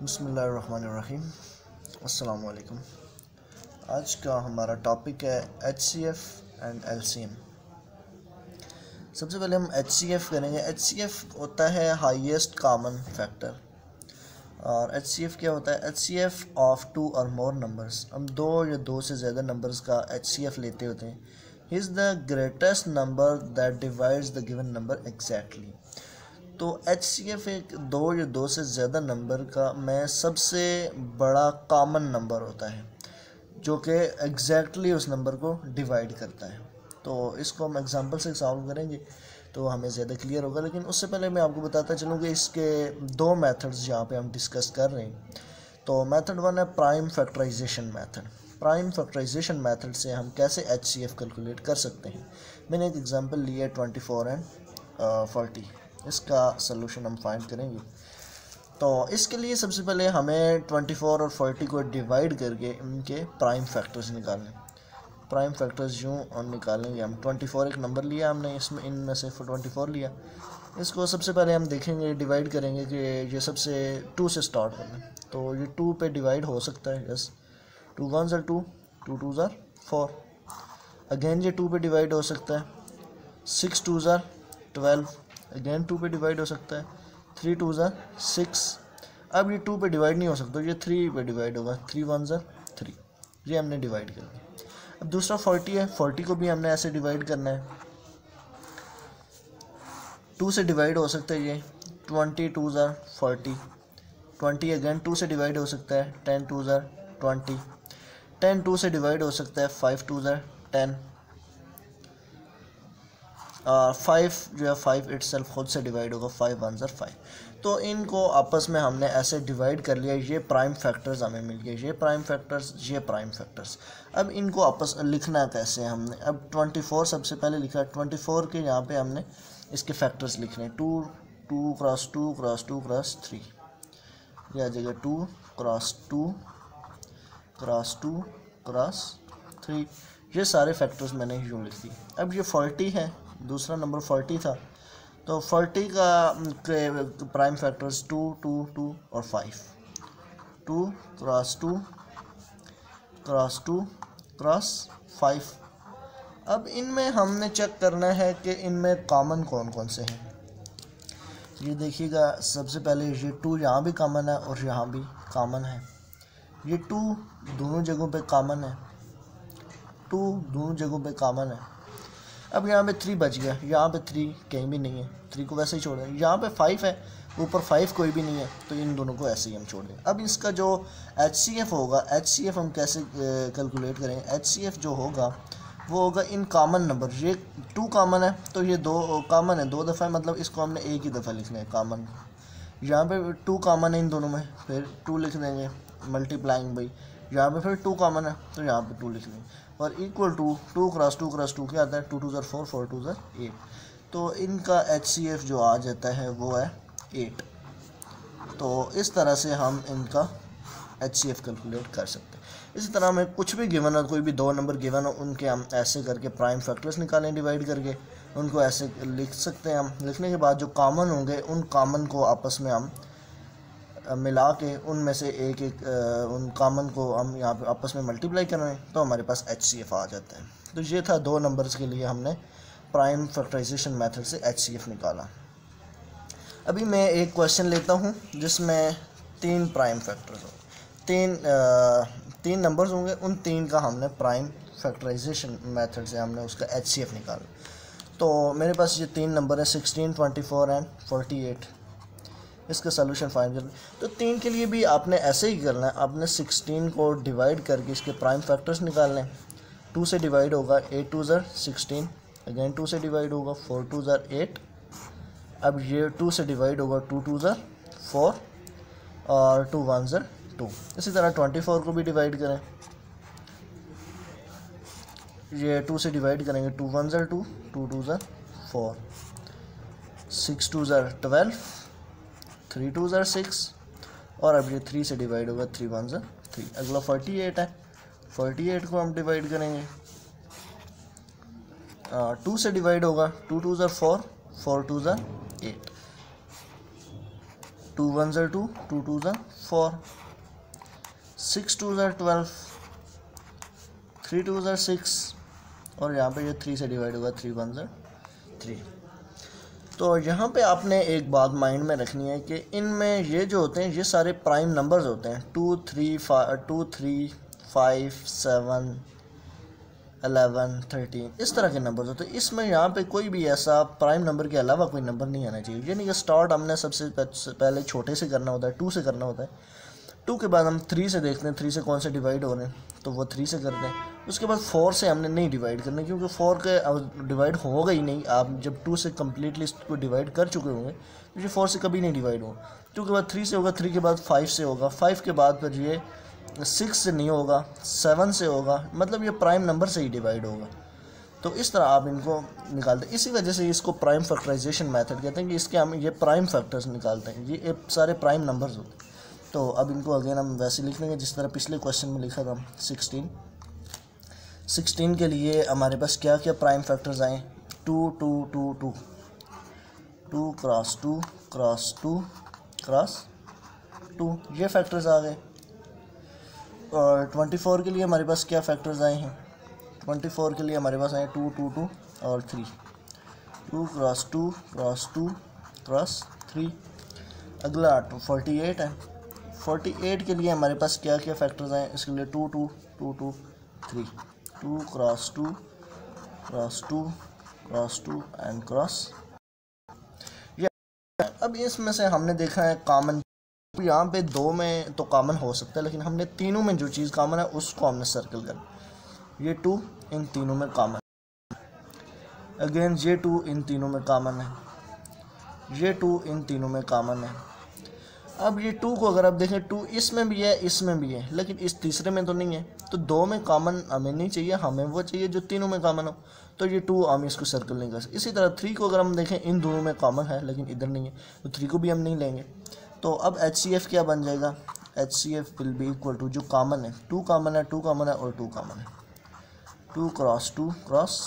बिस्मिल्लाहिर्रहमानिर्रहीम। अस्सलाम वालेकुम। आज का हमारा टॉपिक है HCF एंड LCM। सबसे पहले हम HCF करेंगे। HCF होता है हाईएस्ट कॉमन फैक्टर। और HCF क्या होता है? HCF ऑफ 2 और मोर नंबर्स। हम 2 या 2 से ज़्यादा नंबर्स का HCF लेते होते हैं। He is the greatest number that divides the given number exactly. तो HCF एक 2 या 2 से ज़्यादा नंबर का में सबसे बड़ा कॉमन नंबर होता है जो कि एग्जैक्टली उस नंबर को डिवाइड करता है। तो इसको हम एग्जांपल से सॉल्व करेंगे तो हमें ज़्यादा क्लियर होगा। लेकिन उससे पहले मैं आपको बताता चलूँ कि इसके 2 मेथड्स यहाँ पे हम डिस्कस कर रहे हैं। तो मेथड 1 है prime factorization method. Prime factorization method से हम कैसे HCF कैलकुलेट कर सकते हैं। मैंने एक एग्जांपल लिया है 24 एंड 40। इसका सलूशन हम फाइंड करेंगे। तो इसके लिए सबसे पहले हमें 24 और 40 को डिवाइड करके इनके प्राइम फैक्टर्स निकालने। प्राइम फैक्टर्स यूँ और निकालेंगे हम। 24 एक नंबर लिया हमने, इसमें इनमें से 24 लिया। इसको सबसे पहले हम देखेंगे, डिवाइड करेंगे कि ये सबसे 2 से स्टार्ट करना। तो ये 2 पे डिवाइड हो सकता है। यस, 2 1 ज़ा 2, 2 2 ज़ा 4। अगेन ये 2 पे डिवाइड हो सकता है। 6 2 ज़ा 12। अगेन 2 पे डिवाइड हो सकता है। 3 2 ज़ा 6। अब ये 2 पे डिवाइड नहीं हो सकता, ये 3 पे डिवाइड होगा। 3 1 ज़ा 3। ये हमने डिवाइड कर दिया। अब दूसरा 40 है। 40 को भी हमने ऐसे डिवाइड करना है। 2 से डिवाइड हो सकता है ये। 20 2 ज़ा 40। 20 अगेन 2 से डिवाइड हो सकता है। 10 2 ज़ा 20। 10 2 से डिवाइड हो सकता है। 5 2 ज़ा 10। 5 जो है 5 इटसेल्फ खुद से डिवाइड होगा। 5 1 ज़ा 5। तो इनको आपस में हमने ऐसे डिवाइड कर लिया। ये प्राइम फैक्टर्स हमें मिल गए। ये प्राइम फैक्टर्स, ये प्राइम फैक्टर्स। अब इनको आपस लिखना कैसे हमने? अब 24 सबसे पहले लिखा। 24 के यहाँ पे हमने इसके फैक्टर्स लिखने। 2 2 क्रॉस 2 क्रॉस 2 क्रॉस 3। यह आ जाएगा 2 क्रॉस 2 क्रॉस 2 क्रॉस 3। ये सारे फैक्टर्स मैंने यूँ लिख दिए। अब ये 40 है, दूसरा नंबर 40 था। तो 40 का प्राइम फैक्टर्स 2 2 2 और 5। 2 क्रॉस 2 क्रॉस 2 क्रॉस 5। अब इनमें हमने चेक करना है कि इनमें कॉमन कौन कौन से हैं। ये देखिएगा, सबसे पहले ये 2 यहाँ भी कॉमन है और यहाँ भी कॉमन है। ये 2 दोनों जगहों पे कॉमन है। 2 दोनों जगहों पे कॉमन है। अब यहाँ पे 3 बच गया। यहाँ पे 3 कहीं भी नहीं है, 3 को वैसे ही छोड़ दें। यहाँ पे 5 है, ऊपर 5 कोई भी नहीं है, तो इन दोनों को ऐसे ही हम छोड़ दें। अब इसका जो HCF होगा, HCF हम कैसे कैलकुलेट करेंगे? HCF जो होगा वो होगा इन कॉमन नंबर। ये 2 कॉमन है तो ये 2 कॉमन है 2 दफ़ा, मतलब इसको हमने एक ही दफ़ा लिखना है कॉमन। यहाँ पे 2 कॉमन है इन दोनों में, फिर 2 लिख देंगे मल्टीप्लाइंग बाई। यहाँ पे फिर 2 कॉमन है तो यहाँ पे 2 लिख देंगे। और इक्वल टू 2 क्रॉस 2 क्रॉस 2 क्या आता है? 2 2 ज़ा 4 4 2 ज़ा 8। तो इनका HCF जो आ जाता है वो है 8। तो इस तरह से हम इनका HCF कैलकुलेट कर सकते हैं। इसी तरह हमें कुछ भी गिवन हो, कोई भी 2 नंबर गिवन हो, उनके हम ऐसे करके प्राइम फैक्टर्स निकालें डिवाइड करके, उनको ऐसे लिख सकते हैं हम। लिखने के बाद जो कॉमन होंगे उन कॉमन को आपस में हम मिला के उनमें से एक एक उन कॉमन को हम यहाँ पे आपस में मल्टीप्लाई कर रहे हैं तो हमारे पास HCF आ जाता है। तो ये था 2 नंबर्स के लिए हमने प्राइम फैक्टराइजेशन मेथड से HCF निकाला। अभी मैं एक क्वेश्चन लेता हूँ जिसमें 3 प्राइम फैक्टर्स होंगे। 3 नंबर्स होंगे, उन 3 का हमने प्राइम फैक्टराइजेशन मेथड से हमने उसका HCF निकाला। तो मेरे पास ये 3 नंबर है 16 24 एंड 48। इसका सलूशन फाइंड करना। तो 3 के लिए भी आपने ऐसे ही करना है। आपने 16 को डिवाइड करके इसके प्राइम फैक्टर्स निकालने हैं। 2 से डिवाइड होगा 8 2 ज़ा 16। अगेन 2 से डिवाइड होगा 4 2 ज़ा 8। अब ये 2 से डिवाइड होगा 2 2 ज़ा 4 और 2 1 ज़ा 2। इसी तरह 24 को भी डिवाइड करें। ये 2 से डिवाइड करेंगे 2 1 ज़ा 2 2 2 ज़ा 4। 6 2 ज़ा 12। 3 2 ज़ा 6 और अब ये 3 से डिवाइड होगा 3 1 ज़ा 3। अगला 48 है। 48 को हम डिवाइड करेंगे। 2 से डिवाइड होगा 2 2 ज़ा 4 4 2 ज़ा 8। 2 1 ज़र 2, 2 2 ज़र 4, 6 2 ज़र 12, 3 2 ज़र 6, और यहाँ पे ये 3 से डिवाइड होगा, 3 1 ज़र 3। तो यहाँ पे आपने एक बात माइंड में रखनी है कि इनमें ये जो होते हैं ये सारे प्राइम नंबर्स होते हैं, 2 3 5 7 11 13 इस तरह के नंबर्स होते हैं। इसमें यहाँ पे कोई भी ऐसा प्राइम नंबर के अलावा कोई नंबर नहीं आना चाहिए। ये नहीं कि स्टार्ट हमने सबसे पहले छोटे से करना होता है, 2 से करना होता है, 2 के बाद हम 3 से देखते हैं 3 से कौन से डिवाइड हो रहे हैं, तो वो 3 से करते हैं। उसके बाद 4 से हमने नहीं डिवाइड करना, क्योंकि 4 के डिवाइड होगा ही नहीं। आप जब 2 से कम्प्लीटली इसको डिवाइड कर चुके होंगे तो ये 4 से कभी नहीं डिवाइड होगा। 2 के बाद 3 से होगा, 3 के बाद 5 से होगा, 5 के बाद फिर ये 6 से नहीं होगा, 7 से होगा, मतलब ये प्राइम नंबर से ही डिवाइड होगा। तो इस तरह आप इनको निकालते हैं। इसी वजह से इसको प्राइम फैक्टराइजेशन मेथड कहते हैं कि इसके हम ये प्राइम फैक्टर्स निकालते हैं, ये सारे प्राइम नंबर्स होते हैं। तो अब इनको अगेन हम वैसे लिख लेंगे जिस तरह पिछले क्वेश्चन में लिखा था। 16 के लिए हमारे पास क्या क्या प्राइम फैक्टर्स आए, 2 2 2 2, 2 क्रॉस 2 क्रॉस 2 क्रॉस 2, ये फैक्टर्स आ गए। और 24 के लिए हमारे पास क्या फैक्टर्स आए हैं, 24 के लिए हमारे पास आए 2 2 2 और 3, 2 क्रॉस 2 क्रॉस 2 क्रॉस 3। अगला 48 है, 48 के लिए हमारे पास क्या क्या फैक्टर्स आए, इसके लिए 2 2 2 2 3, 2 cross 2 cross 2 cross 2 and cross. अब इसमें से हमने देखा है कॉमन, यहाँ पे 2 में तो कॉमन हो सकता है, लेकिन हमने तीनों में जो चीज़ कॉमन है उसको हमने सर्कल करना। ये 2 इन तीनों में कॉमन, अगेन ये 2 इन तीनों में कॉमन है, ये 2 इन तीनों में कॉमन है। अब ये 2 को अगर आप देखें, 2 इसमें भी है इसमें भी है, लेकिन इस तीसरे में तो नहीं है। तो 2 में कॉमन हमें नहीं चाहिए, हमें वो चाहिए जो तीनों में कॉमन हो। तो ये 2 हम इसको सर्कल नहीं कर सकते। इसी तरह 3 को अगर हम देखें, इन दोनों में कॉमन है लेकिन इधर नहीं है, तो 3 को भी हम नहीं लेंगे। तो अब HCF क्या बन जाएगा, HCF will be equal to जो कॉमन है, 2 कॉमन है, 2 कॉमन है और 2 कॉमन है, 2 क्रॉस 2 क्रॉस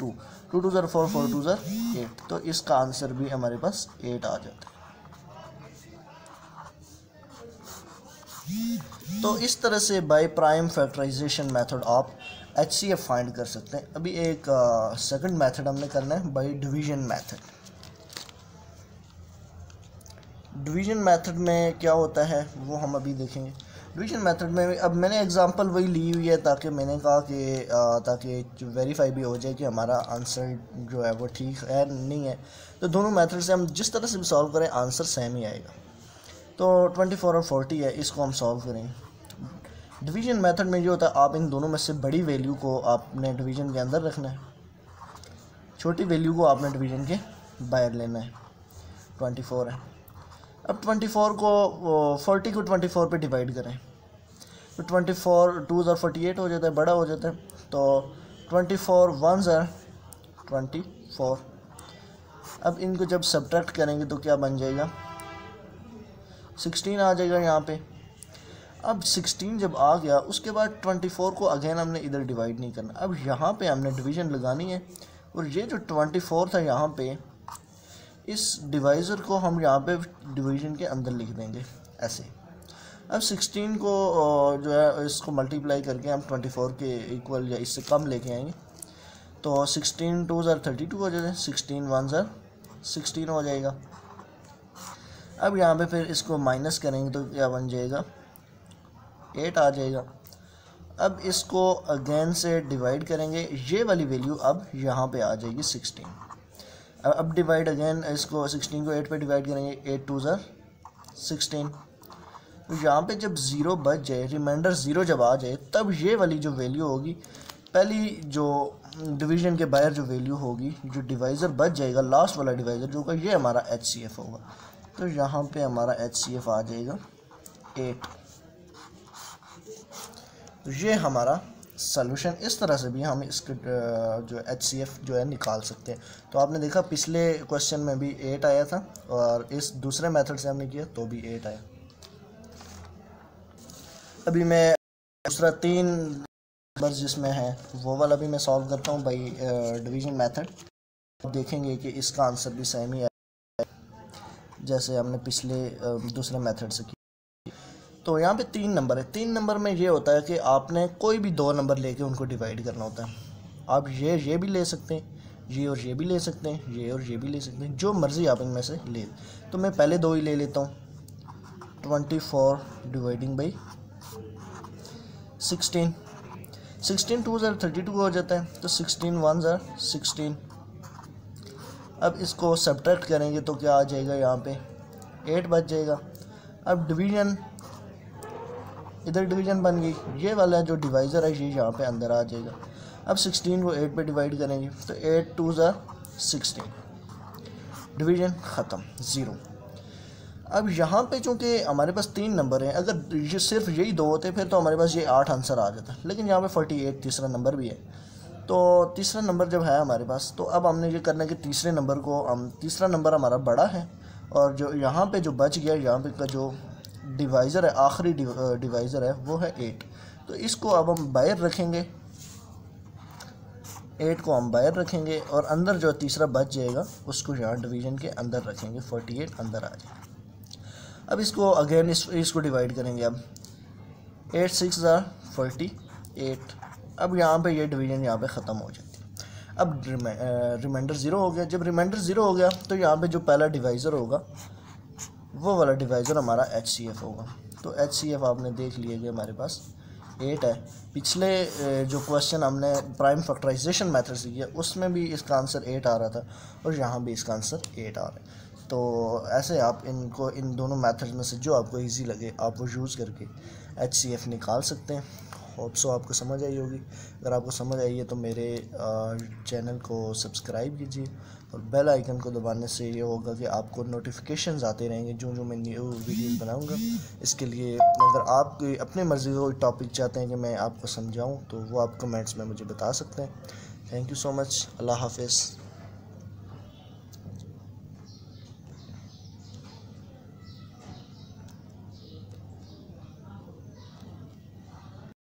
2, 2 2 ज़र 4 4 2 ज़र 8। तो इसका आंसर भी हमारे पास 8 आ जाता है। तो इस तरह से बाय प्राइम फैक्टराइजेशन मेथड आप HCF फाइंड कर सकते हैं। अभी एक सेकंड मेथड हमने करना है by division method. Division method में क्या होता है वो हम अभी देखेंगे। डिवीजन मेथड में अब मैंने एग्जांपल वही ली हुई है ताकि मैंने कहा कि ताकि वेरीफाई भी हो जाए कि हमारा आंसर जो है वो ठीक है नहीं है। तो दोनों मेथड से हम जिस तरह से भी सॉल्व करें आंसर सेम ही आएगा। तो 24 और 40 है, इसको हम सॉल्व करेंगे। डिवीजन मेथड में ये होता है आप इन दोनों में से बड़ी वैल्यू को आपने डिवीजन के अंदर रखना है, छोटी वैल्यू को आपने डिवीजन के बाहर लेना है। 24 है, अब 24 को 40 को 24 पे डिवाइड करें तो 24 2 ज़र 48 हो जाता है, बड़ा हो जाता है। तो 24 1 ज़र 24। अब इनको जब सब्ट्रैक्ट करेंगे तो क्या बन जाएगा, 16 आ जाएगा यहाँ पे। अब 16 जब आ गया उसके बाद 24 को अगेन हमने इधर डिवाइड नहीं करना, अब यहाँ पे हमने डिवीज़न लगानी है। और ये जो 24 था यहाँ पे, इस डिवाइज़र को हम यहाँ पे डिवीज़न के अंदर लिख देंगे ऐसे। अब 16 को जो है इसको मल्टीप्लाई करके हम 24 के इक्वल या इससे कम लेके आएंगे। तो 16 2 ज़र 32 हो जाता है, 16 1 ज़र 16 हो जाएगा। अब यहाँ पे फिर इसको माइनस करेंगे तो क्या बन जाएगा, 8 आ जाएगा। अब इसको अगेन से डिवाइड करेंगे, ये वाली वैल्यू अब यहाँ पे आ जाएगी 16। अब डिवाइड अगेन इसको 16 को 8 पे डिवाइड करेंगे, 8 2 ज़र 16। तो यहाँ पे जब 0 बच जाए, रिमाइंडर 0 जब आ जाए, तब ये वाली जो वैल्यू होगी, पहली जो डिवीज़न के बाहर जो वैल्यू होगी, जो डिवाइज़र बच जाएगा लास्ट वाला डिवाइज़र जो होगा, ये हमारा HCF होगा। तो यहाँ पे हमारा HCF आ जाएगा 8। तो ये हमारा सॉल्यूशन। इस तरह से भी हम इसके जो HCF जो है निकाल सकते हैं। तो आपने देखा पिछले क्वेश्चन में भी 8 आया था और इस दूसरे मेथड से हमने किया तो भी 8 आया। अभी मैं दूसरा 3 नंबर जिसमें है वो वाला भी मैं सॉल्व करता हूँ बाई डिवीजन मेथड। देखेंगे कि इसका आंसर भी सेम ही है। जैसे हमने पिछले दूसरे मेथड से की। तो यहाँ पे 3 नंबर है। 3 नंबर में ये होता है कि आपने कोई भी 2 नंबर लेके उनको डिवाइड करना होता है। आप ये भी ले सकते हैं, ये और ये भी ले सकते हैं, ये और ये भी ले सकते हैं, जो मर्ज़ी आप इनमें से ले। तो मैं पहले 2 ही ले लेता हूँ। 24 डिवाइडिंग बाई 16, 16 2 ज़र 32 हो जाता है, तो 16 1 ज़र 16। अब इसको सब्ट्रैक्ट करेंगे तो क्या आ जाएगा, यहाँ पे 8 बच जाएगा। अब डिवीज़न, इधर डिवीज़न बन गई, ये वाला जो डिवाइज़र है ये यहाँ पे अंदर आ जाएगा। अब 16 को 8 पे डिवाइड करेंगे तो 8 2 ज़र 16, डिवीज़न ख़त्म, 0। अब यहाँ पे चूँकि हमारे पास 3 नंबर हैं, अगर ये सिर्फ यही 2 होते फिर तो हमारे पास ये 8 आंसर आ जाता, लेकिन यहाँ पे 48 तीसरा नंबर भी है। तो तीसरा नंबर जब है हमारे पास, तो अब हमने ये करना है कि तीसरे नंबर को तीसरा नंबर हमारा बड़ा है, और जो यहाँ पे जो बच गया, यहाँ पे का जो डिवाइज़र है, आखिरी डिवाइज़र है वो है 8। तो इसको अब हम बाहर रखेंगे, 8 को हम बाहर रखेंगे, और अंदर जो तीसरा बच जाएगा उसको यहाँ डिवीज़न के अंदर रखेंगे, 48 अंदर आ जाएगा। अब इसको अगेन इसको डिवाइड करेंगे। अब 8 6 ज़र 48। अब यहाँ पे ये डिवीज़न यहाँ पे ख़त्म हो जाती है। अब रिमाइंडर 0 हो गया। जब रिमाइंडर 0 हो गया तो यहाँ पे जो पहला डिवाइज़र होगा वो वाला डिवाइज़र हमारा HCF होगा। तो HCF आपने देख लिया कि हमारे पास 8 है। पिछले जो क्वेश्चन हमने प्राइम फैक्टराइजेशन मेथड से किया उसमें भी इसका आंसर 8 आ रहा था, और यहाँ भी इसका आंसर 8 आ रहा है। तो ऐसे आप इनको, इन दोनों मेथड में से जो आपको इजी लगे आप वो यूज़ करके HCF निकाल सकते हैं। होप सो आपको समझ आई होगी। अगर आपको समझ आई है तो मेरे चैनल को सब्सक्राइब कीजिए, और बेल आइकन को दबाने से ये होगा कि आपको नोटिफिकेशंस आते रहेंगे जो मैं न्यू वीडियोस बनाऊंगा। इसके लिए अगर आप कोई अपनी मर्ज़ी का कोई टॉपिक चाहते हैं कि मैं आपको समझाऊं तो वो आप कमेंट्स में मुझे बता सकते हैं। Thank you so much. अल्लाह हाफ़िज़।